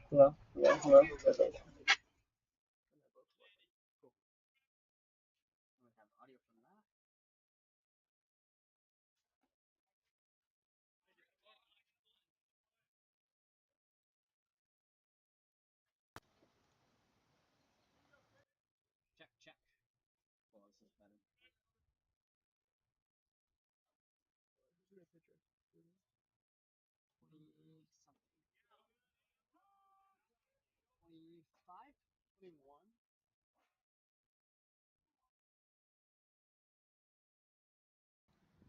Hello? Yeah, hello? Yes, I can. Check, check. Well, this is better. Who's your pitcher? 20 something. 25? 21?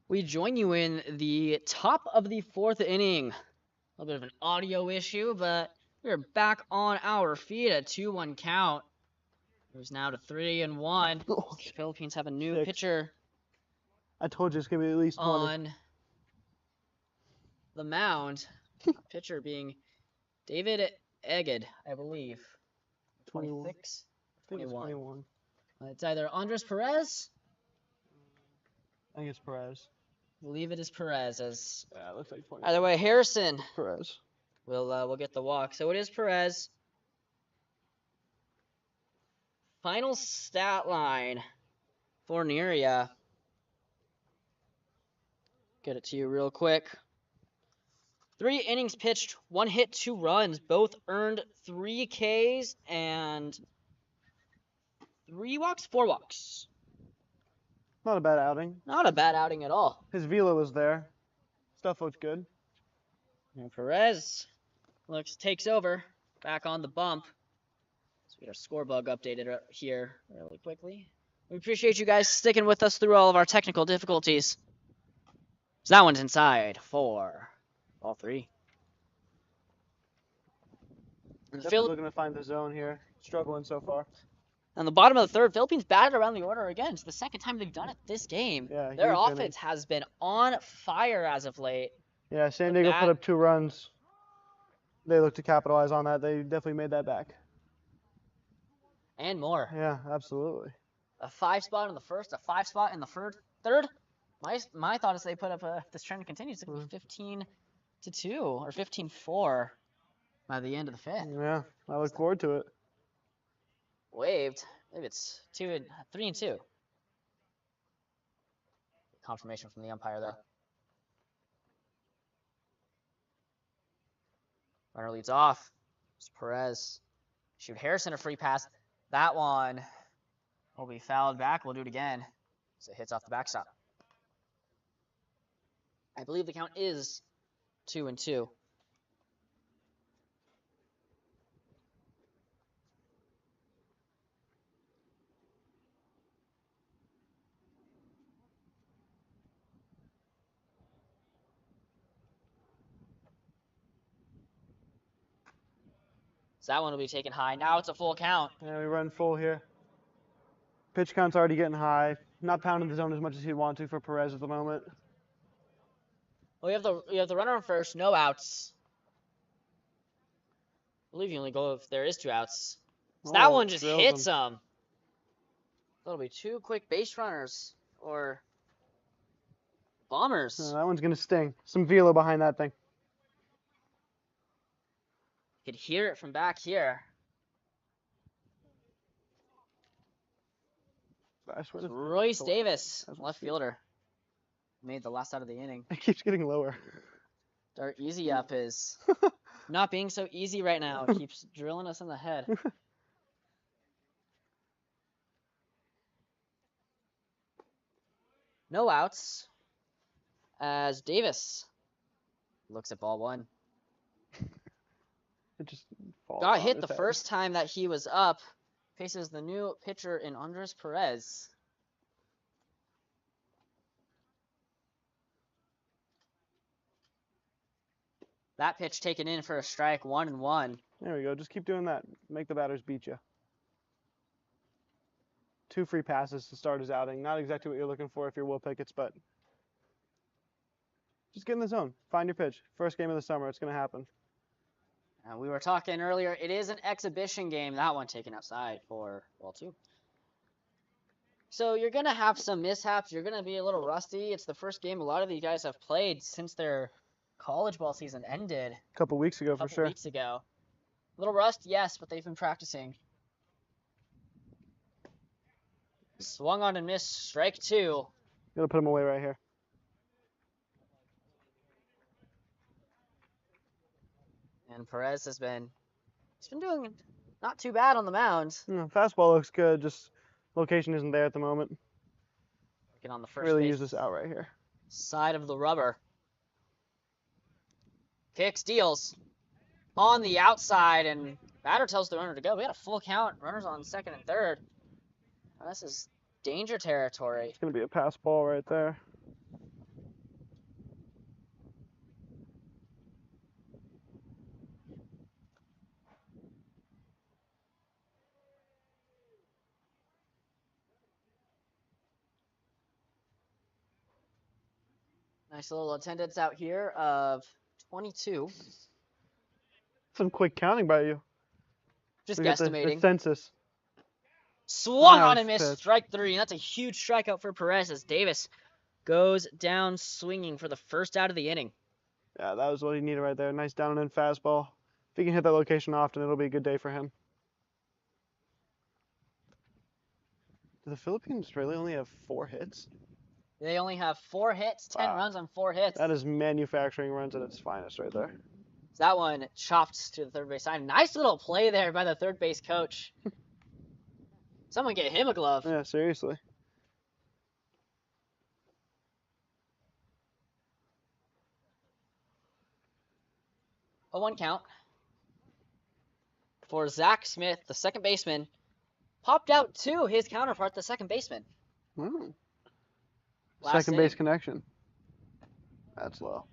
We join you in the top of the fourth inning. A little bit of an audio issue, but we're back on our feet at 2-1 count. Moves now to 3-1. Oh, The Philippines have a new 6. pitcher I told you it's going to be at least 20. on the mound. Pitcher being David Egged, I believe. 21. 26? I think it's 21. It's either Andres Perez. I think it's Perez. I believe it is Perez. As Yeah, it looks like 20. either way, Harrison Perez. will get the walk. So it is Perez. Final stat line for Neria. Get it to you real quick. 3 innings pitched, 1 hit, 2 runs. Both earned 3 Ks and 3 walks, 4 walks. Not a bad outing. Not a bad outing at all. His velo was there. Stuff looked good. And Perez takes over, back on the bump. So we get our score bug updated here really quickly. We appreciate you guys sticking with us through all of our technical difficulties. So that one's inside for all 3. Definitely looking to find the zone here. Struggling so far. On the bottom of the third, Philippines batted around the order again. It's the second time they've done it this game. Yeah, Their huge offense inning. has been on fire as of late. Yeah, San Diego put up 2 runs. They look to capitalize on that. They definitely made that back. And more. Yeah, absolutely. A 5 spot in the first, a 5 spot in the third. My thought is they put up this trend continues to be 15-2 or 15-4 by the end of the 5th. Yeah, I look forward to it. Waved. Maybe it's 3-2. Confirmation from the umpire there. Runner leads off. It's Perez. Shoot Harrison a free pass. That one will be fouled back. We'll do it again. So it hits off the backstop. I believe the count is 2-2. So that one will be taken high. Now it's a full count. Yeah, we run full here. Pitch count's already getting high. Not pounding the zone as much as he'd want to for Perez at the moment. Well, you have the runner on first, no outs. I believe you only go if there is 2 outs. So that one just hits him. That'll be 2 quick base runners or bombers. That one's gonna sting. Some velo behind that thing. You could hear it from back here. Royce Davis, left fielder, made the last out of the inning. It keeps getting lower. Our easy up is not being so easy right now. It keeps drilling us in the head. No outs as Davis looks at ball 1. It just falls Got on hit his the head. first time that he was up. Faces the new pitcher in Andres Perez. That pitch taken in for a strike, 1-1. There we go. Just keep doing that. Make the batters beat you. 2 free passes to start his outing. Not exactly what you're looking for if you're Will Pickett's, but just get in the zone. Find your pitch. First game of the summer. It's going to happen. We were talking earlier. It is an exhibition game. That one taken outside for ball 2. So you're going to have some mishaps. You're going to be a little rusty. It's the first game a lot of these guys have played since their college ball season ended. A couple weeks ago, for sure. Weeks ago. Little rust, yes, but they've been practicing. Swung on and missed. Strike 2. Gonna put him away right here. And Perez he's been doing not too bad on the mound. Fastball looks good. Just location isn't there at the moment. Get on the first Really base use this out right here. side of the rubber. Kicks, deals on the outside, and batter tells the runner to go. We had a full count. Runners on second and third. Now, this is danger territory. It's gonna be a pass ball right there. Nice little attendance out here of 22. Some quick counting by you. Just We got the guesstimating. census. Swung on Nice and missed. pitch. Strike 3. And that's a huge strikeout for Perez as Davis goes down swinging for the first out of the inning. Yeah, that was what he needed right there. Nice down and in fastball. If he can hit that location often, it'll be a good day for him. Do the Philippines really only have 4 hits? They only have 4 hits, 10 Wow. runs on 4 hits. That is manufacturing runs at its finest right there. That one chopped to the third base line. Nice little play there by the third base coach. Someone get him a glove. Yeah, seriously. A 1 count for Zach Smith, the second baseman. Popped out to his counterpart, the second baseman. Oh. Last Second base inning. connection. That's low.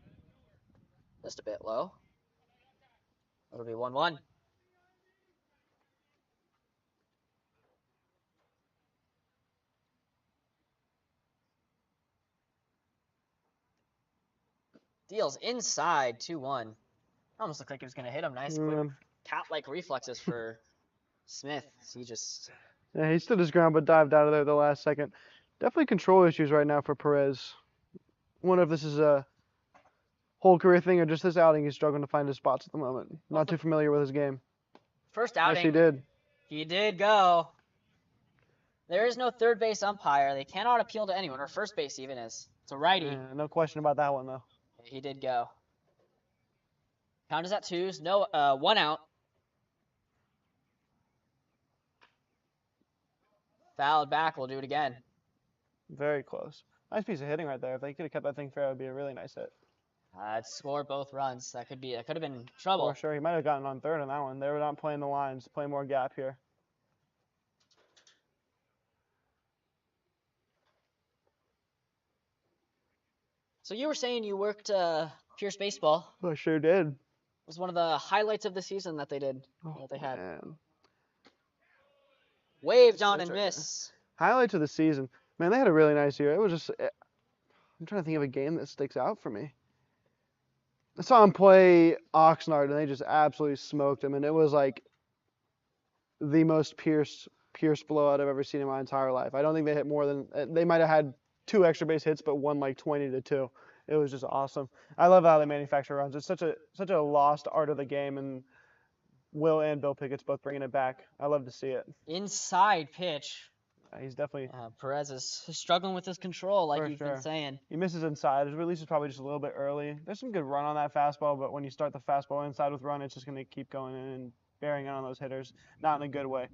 Just a bit low. It'll be 1-1. Deals inside 2-1. Almost looked like he was going to hit him. Nice quick cat-like reflexes for Smith. He just... Yeah, he stood his ground but dived out of there at the last second. Definitely control issues right now for Perez. Wonder if this is a whole career thing or just this outing he's struggling to find his spots at the moment. Not too familiar with his game. First outing. Yes, he did. He did go. There is no third base umpire. They cannot appeal to anyone, or first base even is. It's a righty. Yeah, no question about that one, though. He did go. Count is at 2s. No, 1 out. Fouled back. We'll do it again. Very close. Nice piece of hitting right there. If they could have kept that thing fair, it would be a really nice hit. It scored both runs. That could have been trouble. For sure. He might have gotten on third on that one. They were not playing the lines, playing more gap here. So you were saying you worked Pierce Baseball. I sure did. It was one of the highlights of the season that they did. Oh, That they had. man. Waved on That's and right. miss. Highlights of the season. Man, they had a really nice year. It was just... I'm trying to think of a game that sticks out for me. I saw him play Oxnard, and they just absolutely smoked him. And it was like the most Pierce blowout I've ever seen in my entire life. I don't think they hit more than... They might have had 2 extra base hits, but won like 20-2. It was just awesome. I love how they manufacture runs. It's such a lost art of the game, and Will and Bill Pickett's both bringing it back. I love to see it. Inside pitch. He's definitely... Perez is struggling with his control, like For you've sure. been saying. He misses inside. His release is probably just a little bit early. There's some good run on that fastball, but when you start the fastball inside with run, it's just going to keep going in and bearing on those hitters. Not in a good way.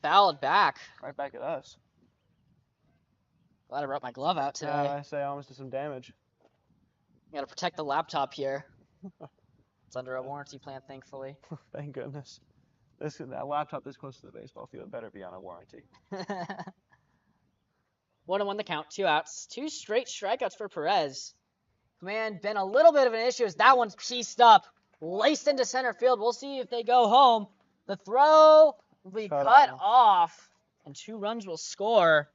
Fouled back. Right back at us. Glad I brought my glove out today. Yeah, I say I almost did some damage. Gotta protect the laptop here. It's under a warranty plan, thankfully. Thank goodness. That laptop this close to the baseball field better be on a warranty. 1-1 the count, 2 outs. 2 straight strikeouts for Perez. Command been a little bit of an issue as that one's pieced up. Laced into center field. We'll see if they go home. The throw will be cut off. And 2 runs will score.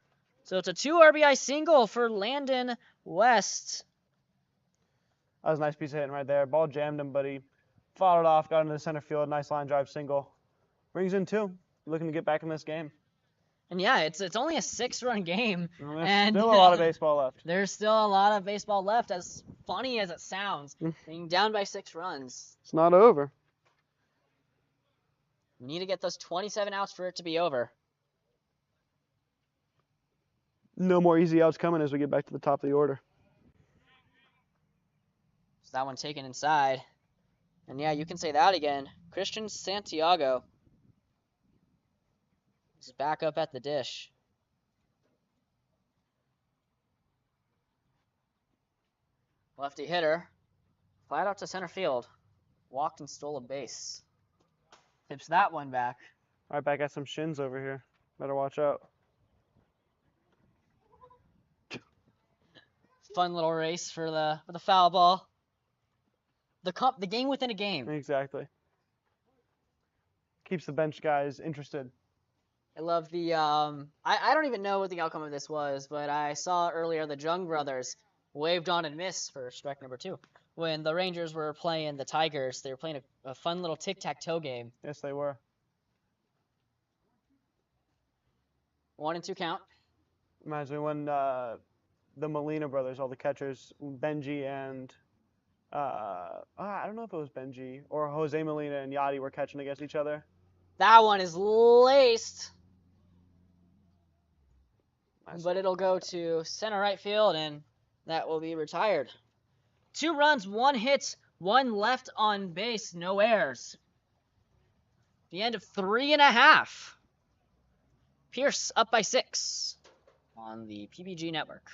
So it's a 2 RBI single for Landon West. That was a nice piece of hitting right there. Ball jammed him, but he fought it off, got into the center field. Nice line drive single. Brings in 2. Looking to get back in this game. And yeah, it's only a 6-run game. And there's And still a lot of baseball left. There's still a lot of baseball left, as funny as it sounds. Mm. Being down by 6 runs. It's not over. We need to get those 27 outs for it to be over. No more easy outs coming as we get back to the top of the order. So that one taken inside. And yeah, you can say that again. Christian Santiago is back up at the dish. Lefty hitter. Flat out to center field. Walked and stole a base. Tips that one back. All right, back at some shins over here. Better watch out. Fun little race for the foul ball. The game within a game. Exactly. Keeps the bench guys interested. I love the I don't even know what the outcome of this was, but I saw earlier the Jung brothers waved on and miss for strike number 2. When the Rangers were playing the Tigers, they were playing a fun little tic-tac-toe game. Yes, they were. 1-2 count. Reminds me when the Molina brothers, all the catchers, Benji and I don't know if it was Benji or Jose Molina and Yachty were catching against each other. That one is laced. Nice. But it'll go to center right field, and that will be retired. 2 runs, 1 hit, 1 left on base, no errors. The end of 3.5. Pierce up by 6 on the PBG network.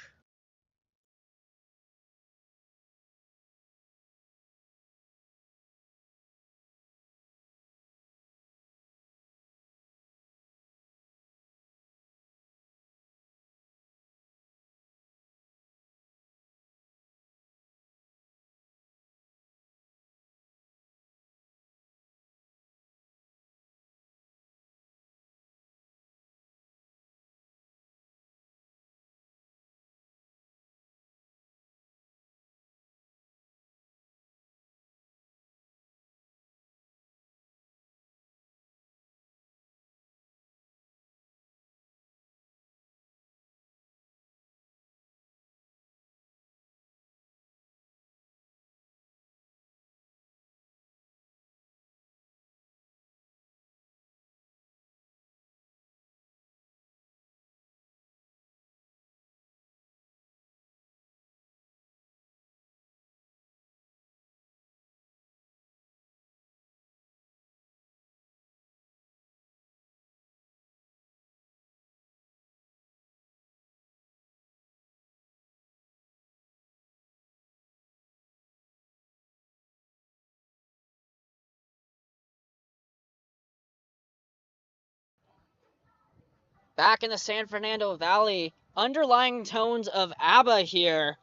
Back in the San Fernando Valley, underlying tones of ABBA here.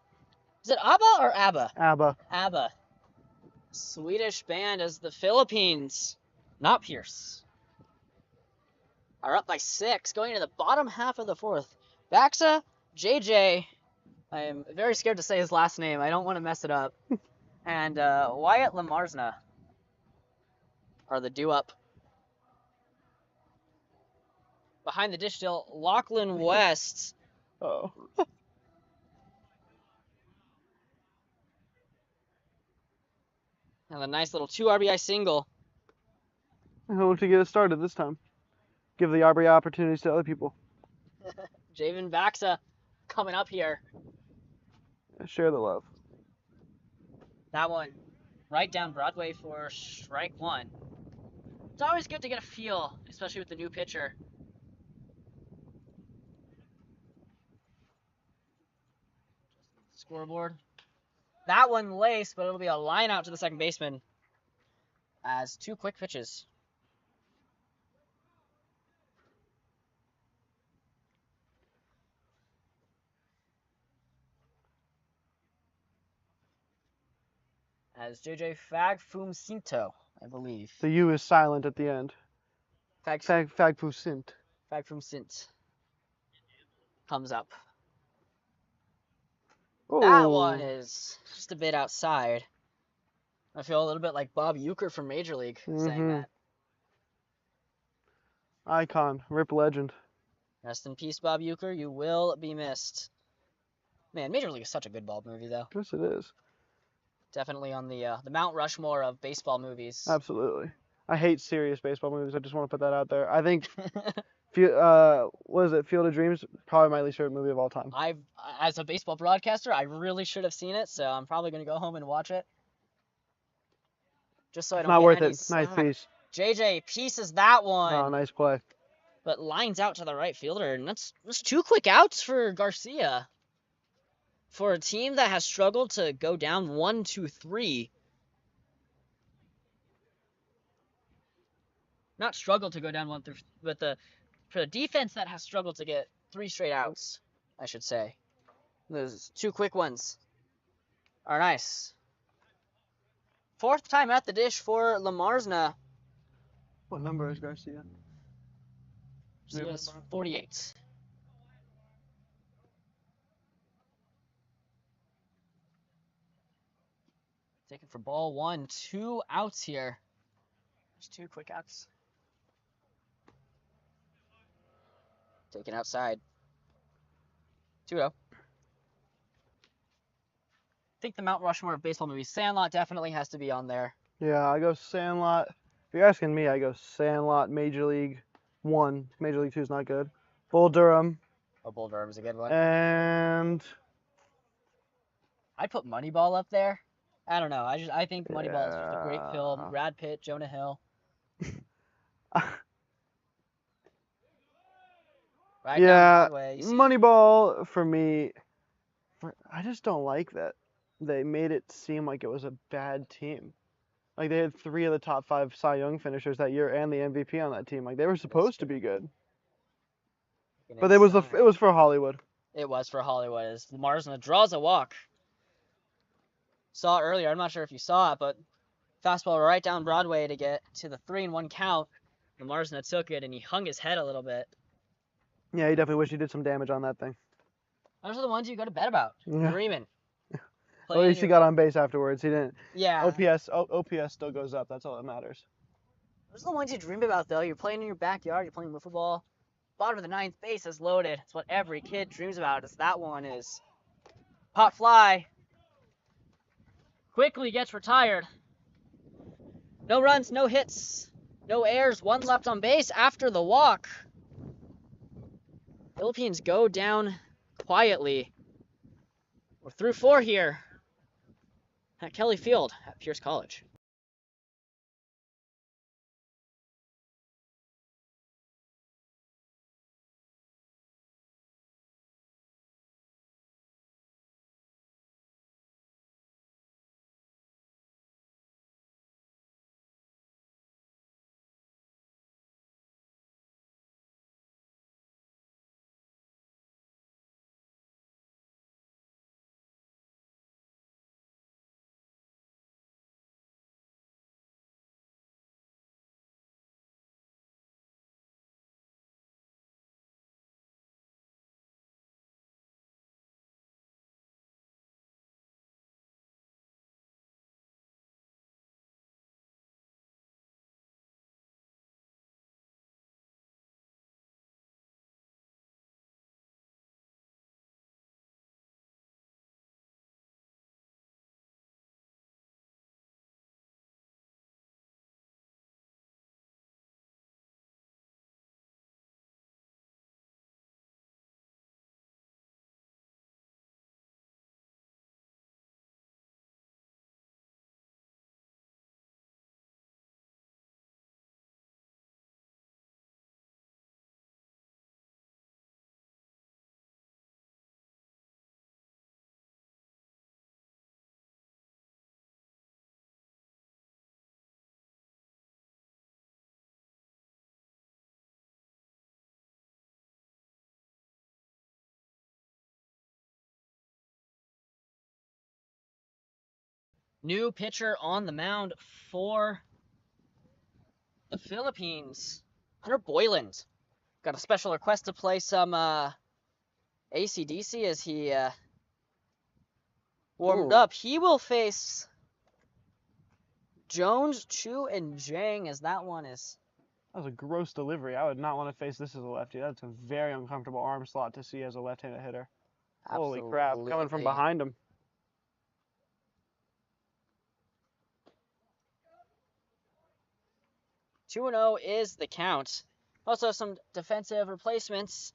Is it ABBA or ABBA? ABBA. ABBA. Swedish band, as the Philippines, not Pierce, are up by 6, going into the bottom half of the 4th. Baxa, JJ, I am very scared to say his last name. I don't want to mess it up. And Wyatt Lamarsna are the due-up. Behind the dish still, Lachlan West. Oh. And a nice little 2 RBI single. Hope to get it started this time. Give the RBI opportunities to other people. Javen Baxa coming up here. Share the love. That one right down Broadway for strike 1. It's always good to get a feel, especially with the new pitcher. Scoreboard. That one laced, but it'll be a line out to the second baseman as 2 quick pitches. As JJ Fagfumcinto, I believe. The U is silent at the end. Fagfusint. Fagfumcint comes up. Oh. That one is just a bit outside. I feel a little bit like Bob Uecker from Major League saying that. Icon, rip legend. Rest in peace, Bob Uecker. You will be missed. Man, Major League is such a good ball movie, though. Yes, it is. Definitely on the Mount Rushmore of baseball movies. Absolutely. I hate serious baseball movies. I just want to put that out there. I think, what is it? Field of Dreams? Probably my least favorite movie of all time. As a baseball broadcaster, I really should have seen it, so I'm probably gonna go home and watch it. Just so I don't Not get worth any it. Nice slack. piece. JJ pieces that one. Oh, nice play. But lines out to the right fielder, and that's 2 quick outs for Garcia. For a team that has struggled to go down 1-2-3. Not struggled to go down 1-3, but for the defense that has struggled to get 3 straight outs, I should say. Those 2 quick ones are nice. 4th time at the dish for Lamarsna. What number is Garcia? Garcia's 48. Taken for ball 1. 2 outs here. There's 2 quick outs. Taken outside. 2-0. I think the Mount Rushmore of baseball movies. Sandlot definitely has to be on there. Yeah, I go Sandlot. If you're asking me, I go Sandlot, Major League 1. Major League 2 is not good. Bull Durham. Oh, Bull Durham's a good one. And I'd put Moneyball up there. I don't know. I think Moneyball is just a great film. Yeah. Brad Pitt, Jonah Hill. Right yeah, down Broadway. You see- Moneyball for me. I just don't like that they made it seem like it was a bad team. Like they had 3 of the top 5 Cy Young finishers that year and the MVP on that team. Like they were supposed to be good. But it was for Hollywood. It was for Hollywood. As Lamarsna draws a walk. Saw it earlier. I'm not sure if you saw it, but fastball right down Broadway to get to the 3-1 count. Lamarsna took it and he hung his head a little bit. Yeah, he definitely wished he did some damage on that thing. Those are the ones you go to bet about. Yeah. Dreaming. At least he got on base afterwards. He didn't. Yeah. OPS still goes up. That's all that matters. Those are the ones you dream about, though. You're playing in your backyard. You're playing wiffle ball. Bottom of the 9th, base is loaded. It's what every kid dreams about. As that one is pop fly. Quickly gets retired. No runs, no hits, no errors. 1 left on base after the walk. Philippines go down quietly. We're through 4 here at Kelly Field at Pierce College. New pitcher on the mound for the Philippines. Hunter Boyland. Got a special request to play some AC/DC as he warmed up. He will face Jones, Chu, and Jang as that one is That was a gross delivery. I would not want to face this as a lefty. That's a very uncomfortable arm slot to see as a left-handed hitter. Holy crap, coming from behind him. Two 2-0 is the count. Also some defensive replacements,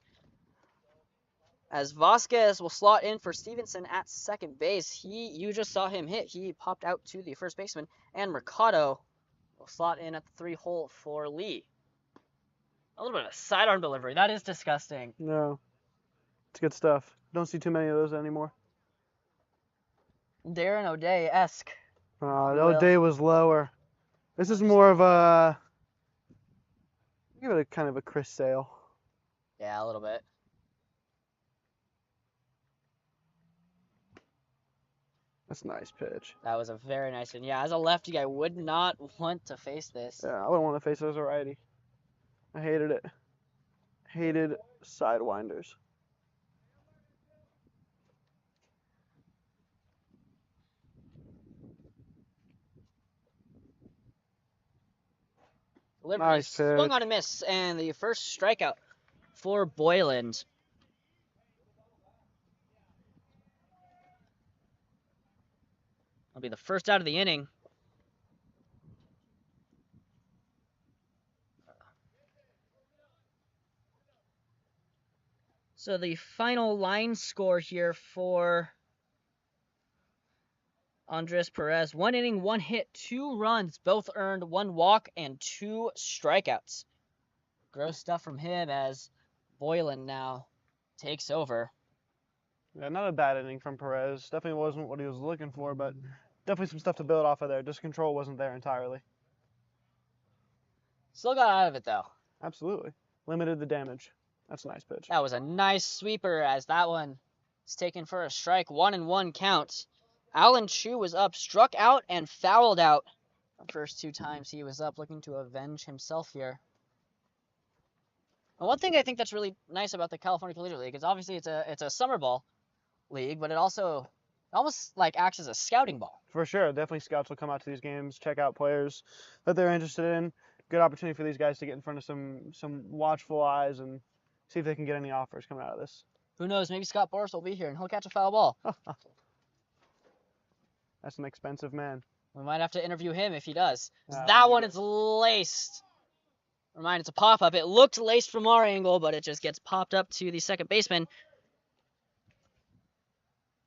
as Vasquez will slot in for Stevenson at second base. You just saw him hit. He popped out to the first baseman. And Mercado will slot in at the 3-hole for Lee. A little bit of a sidearm delivery. That is disgusting. No. It's good stuff. Don't see too many of those anymore. Darren O'Day-esque. O'Day was lower. This is more of a... Give it a kind of a Chris Sale. Yeah, a little bit. That's a nice pitch. That was a very nice one. Yeah, as a lefty, I would not want to face this. Yeah, I wouldn't want to face it as a righty. I hated it. Hated sidewinders. Delivery Nice swung pitch. on a miss, and the first strikeout for Woodland. That'll be the first out of the inning. So the final line score here for Andres Perez: 1 inning, 1 hit, 2 runs, both earned, 1 walk, and 2 strikeouts. Gross stuff from him as Woodland now takes over. Yeah, not a bad inning from Perez. Definitely wasn't what he was looking for, but definitely some stuff to build off of there. Just control wasn't there entirely. Still got out of it, though. Absolutely. Limited the damage. That's a nice pitch. That was a nice sweeper, as that one is taken for a strike. 1-1 count. Alan Chu was up, struck out, and fouled out. The first 2 times he was up, looking to avenge himself here. And one thing I think that's really nice about the California Collegiate League is obviously it's a summer ball league, but it also almost like acts as a scouting ball. For sure. Definitely scouts will come out to these games, check out players that they're interested in. Good opportunity for these guys to get in front of some watchful eyes and see if they can get any offers coming out of this. Who knows? Maybe Scott Boras will be here and he'll catch a foul ball. That's an expensive man. We might have to interview him if he does. Oh, That one is laced. Remind, it's a pop-up. It looked laced from our angle, but it just gets popped up to the second baseman.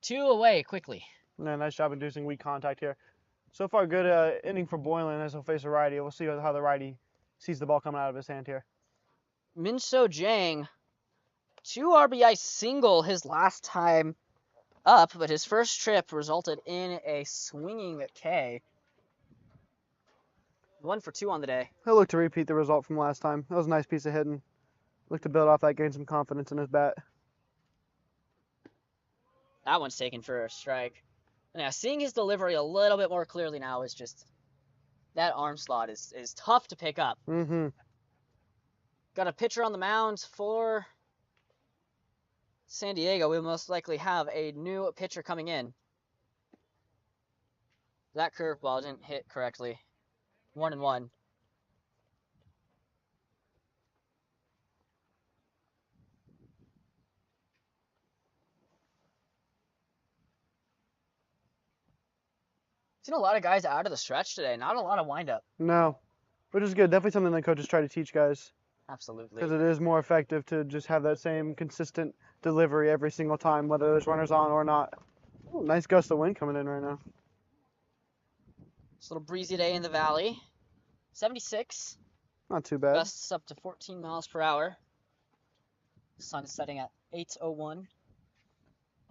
2 away quickly. Yeah, nice job inducing weak contact here. So far, good inning for Woodland as he'll face a righty. We'll see how the righty sees the ball coming out of his hand here. Min-So Jang, 2 RBI single his last time up, but his first trip resulted in a swinging K. 1 for 2 on the day. He'll look to repeat the result from last time. That was a nice piece of hitting. Look to build off that, gain some confidence in his bat. That one's taken for a strike. Now, seeing his delivery a little bit more clearly now is just... That arm slot is tough to pick up. Mm-hmm. Got a pitcher on the mound for San Diego. We'll most likely have a new pitcher coming in. That curveball didn't hit correctly. 1-1. Seen a lot of guys out of the stretch today. Not a lot of windup. No, which is good. Definitely something that coaches try to teach guys. Absolutely. Because it is more effective to just have that same consistent delivery every single time, whether there's runners on or not. Ooh, nice gust of wind coming in right now. It's a little breezy day in the valley. 76. Not too bad. Gusts up to 14 miles per hour. The sun is setting at 8:01.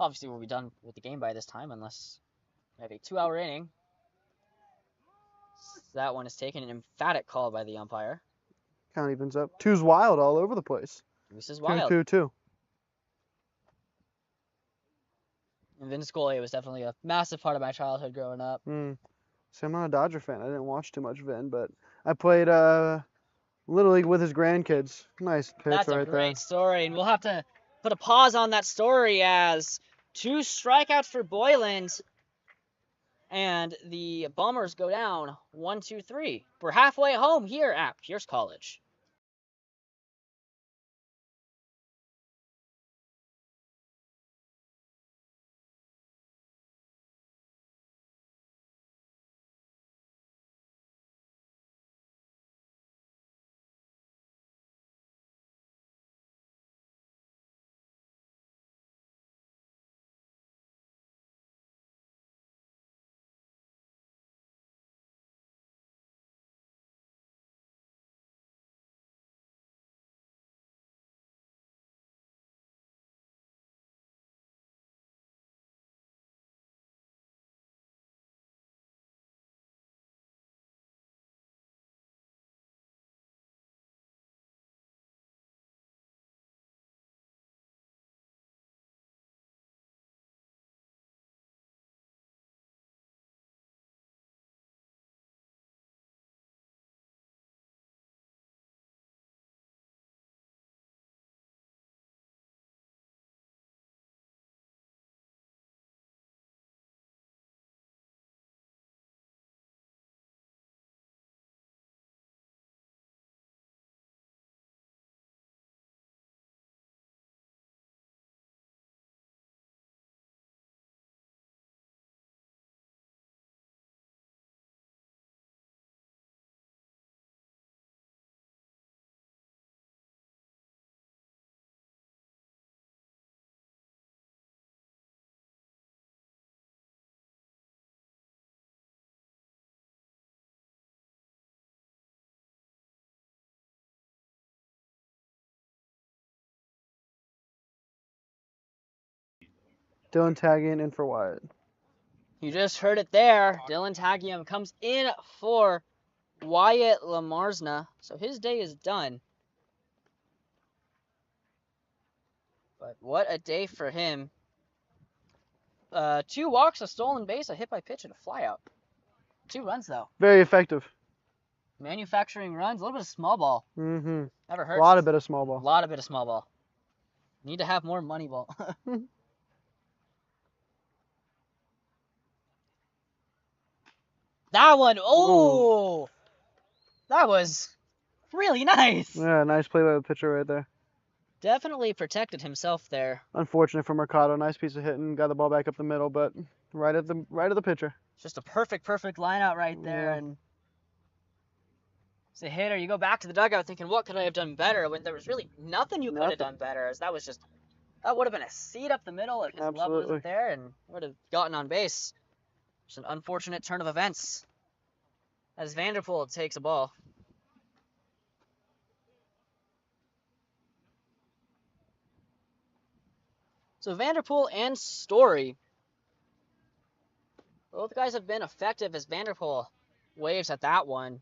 Obviously, we'll be done with the game by this time, unless we have a 2-hour inning. That one is taken, an emphatic call by the umpire. Count evens up. Two's wild all over the place. This is wild. 2-2. And Vince Scully was definitely a massive part of my childhood growing up. See, I'm not a Dodger fan. I didn't watch too much Vin, but I played Little League with his grandkids. Nice pitch That's right a great there. story, and we'll have to put a pause on that story as 2 strikeouts for Woodland, and the Bombers go down 1-2-3. We're halfway home here at Pierce College. Dylan tagging in for Wyatt. You just heard it there. Dylan Tagium comes in for Wyatt Lamarsna. So his day is done. But what a day for him. 2 walks, a stolen base, a hit by pitch, and a flyout. 2 runs, though. Very effective. Manufacturing runs, a little bit of small ball. Mm-hmm. Never hurts. A lot of bit of small A ball. lot of bit of small ball. Need to have more money ball. That one, oh! That was really nice. Yeah, nice play by the pitcher right there. Definitely protected himself there. Unfortunate for Mercado. Nice piece of hitting. Got the ball back up the middle, but right at the pitcher. Just a perfect line out right there. Yeah. And as a hitter, you go back to the dugout thinking, what could I have done better? When there was really nothing you could have done better. As that would have been a seed up the middle if his glove wasn't there and would have gotten on base. Just an unfortunate turn of events as Vanderpool takes a ball. So Vanderpool and Story, both guys have been effective as Vanderpool waves at that one.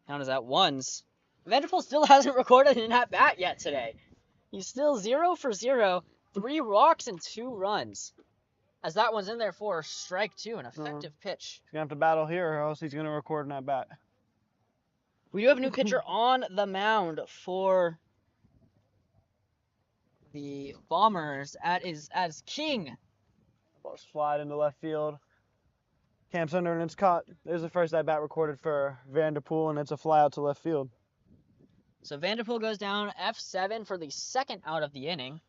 Count as at ones. Vanderpool still hasn't recorded an at-bat yet today. He's still 0 for 0, 3 walks and 2 runs. As that one's in there for strike 2, an effective pitch. He's going to have to battle here or else he's going to record an at-bat. We do have a new pitcher on the mound for the Bombers as King. Ball slide into left field. Camps under and it's caught. There's the first at-bat recorded for Vanderpool, and it's a fly out to left field. So Vanderpool goes down F7 for the second out of the inning.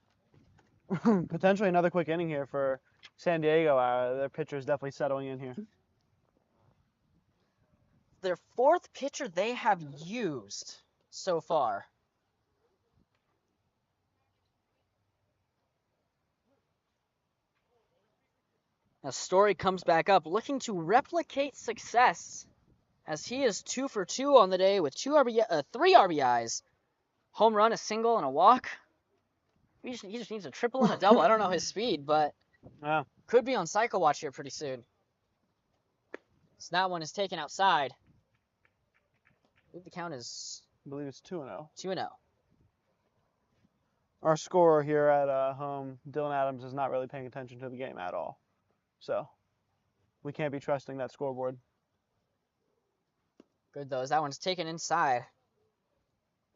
Potentially another quick inning here for San Diego. Their pitcher is definitely settling in here. Their 4th pitcher they have used so far. Now Story comes back up looking to replicate success as he is 2 for 2 on the day with 3 RBIs. Home run, a single, and a walk. He just needs a triple and a double. I don't know his speed, but could be on cycle watch here pretty soon. So that one is taken outside. I believe the count is... I believe it's 2-0. 2-0. Our scorer here at home, Dylan Adams, is not really paying attention to the game at all. So we can't be trusting that scoreboard. Good though, as that one's taken inside.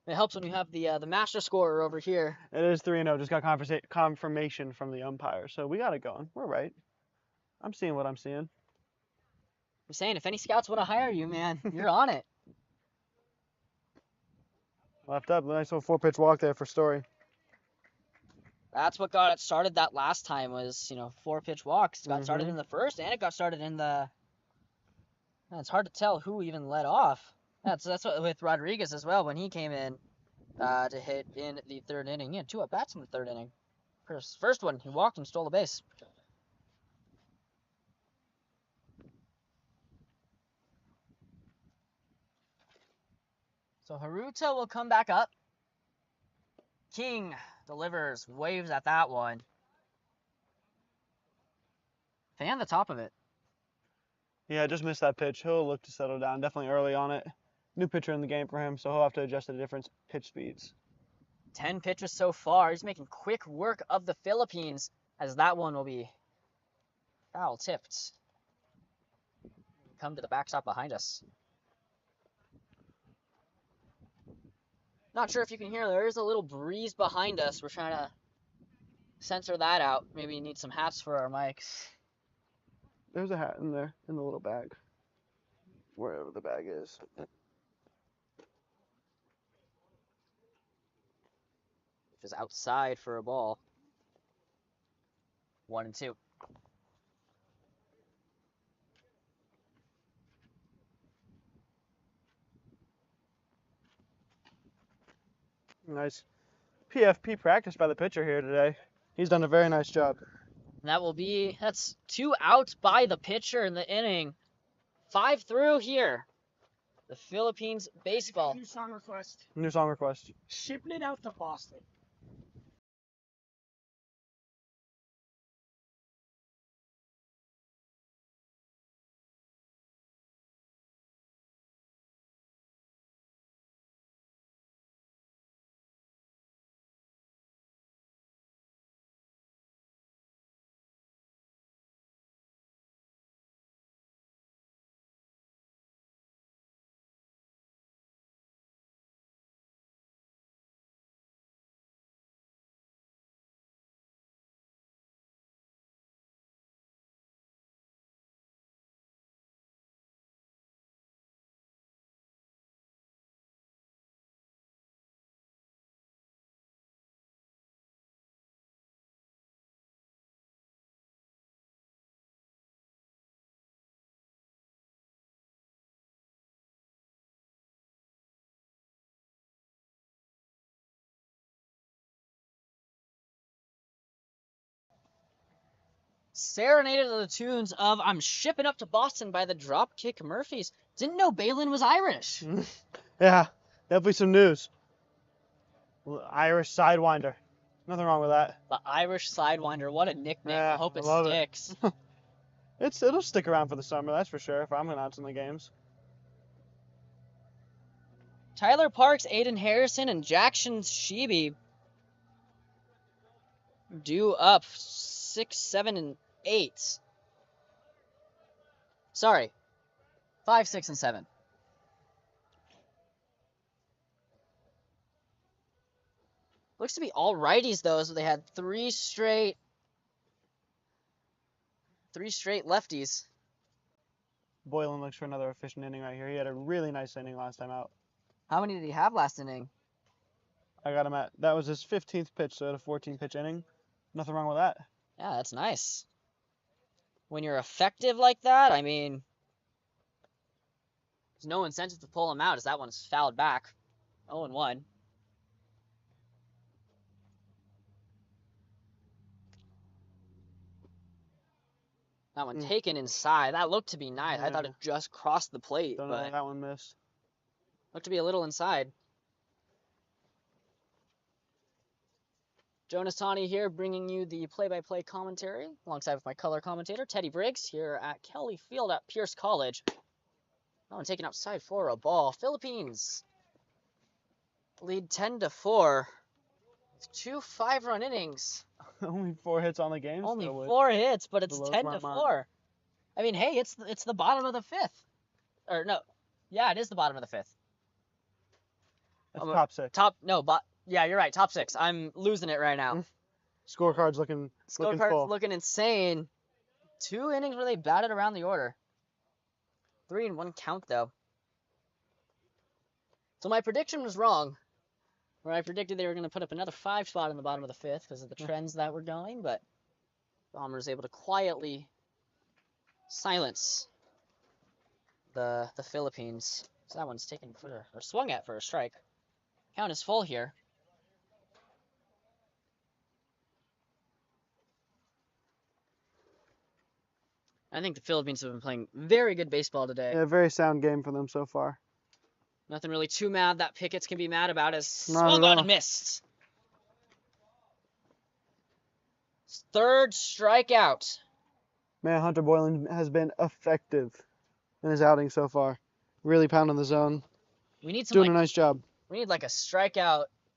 It helps when you have the master scorer over here. It is 3-0. Just got confirmation from the umpire. So we got it going. We're right. I'm seeing what I'm seeing. I'm saying, if any scouts want to hire you, man, you're on it. Left up. Nice little 4-pitch walk there for Story. That's what got it started that last time was, 4-pitch walks. It got started in the first, and it got started in the... It's hard to tell who even led off. That's what with Rodriguez as well when he came in to hit in the 3rd inning. He had 2 at-bats in the 3rd inning. First one, he walked and stole a base. So Haruta will come back up. King delivers, waves at that one. Fan the top of it. Yeah, just missed that pitch. He'll look to settle down. Definitely early on it. New pitcher in the game for him, so he'll have to adjust to the different pitch speeds. 10 pitches so far. He's making quick work of the Philippines as that one will be foul tipped. Come to the backstop behind us. Not sure if you can hear, there is a little breeze behind us. We're trying to censor that out. Maybe you need some hats for our mics. There's a hat in there, in the little bag. Wherever the bag is. Which is outside for a ball. 1-2. Nice PFP practice by the pitcher here today. He's done a very nice job. And that's 2 outs by the pitcher in the inning. 5 through here. The Philippines baseball. New song request. New song request. Shipping it out to Boston. serenaded to the tunes of "I'm Shipping Up to Boston" by the Dropkick Murphys. Didn't know Balin was Irish. Yeah, definitely some news. Irish Sidewinder. Nothing wrong with that. The Irish Sidewinder, what a nickname. Yeah, I hope I it love sticks. It'll stick around for the summer, that's for sure, if I'm announcing the games. Tyler Parks, Aiden Harrison, and Jackson Sheeby due up 6, 7, and 8. Sorry, 5, 6, and 7. Looks to be all righties though, so they had three straight lefties. Boylan looks for another efficient inning right here. He had a really nice inning last time out. How many did he have last inning? I got him at, that was his 15th pitch, so at a 14-pitch inning. Nothing wrong with that. Yeah, that's nice. When you're effective like that, I mean, there's no incentive to pull him out as that one's fouled back. 0-1. That one taken inside. That looked to be nice. Yeah. I thought it just crossed the plate, Don't know but why that one missed. looked to be a little inside. Jonas Tani here bringing you the play-by-play commentary alongside with my color commentator, Teddy Briggs, here at Kelly Field at Pierce College. That one taken outside for a ball. Philippines lead 10-4 with 2 5-run innings. Only 4 hits on the game. Only 4 hits, but it's blows 10-4. my mind. I mean, hey, it's the bottom of the 5th. Or no, yeah, it is the bottom of the 5th. That's top 6. Yeah, you're right. Top 6. I'm losing it right now. Scorecard's looking full. Looking insane. 2 innings where they batted around the order. 3 in 1 count though. So my prediction was wrong, where I predicted they were going to put up another 5 spot in the bottom of the 5th because of the trends that were going, but Bombers able to quietly silence the Philippines. So that one's taken or swung at for a strike. Count is full here. I think the Philippines have been playing very good baseball today. Yeah, very sound game for them so far. Nothing really too mad that Pickett's can be mad about as Not swung at on all. and missed. 3rd strikeout. Man, Hunter Boylan has been effective in his outing so far. Really pounding the zone. We need some Doing a nice job. we need like a strikeout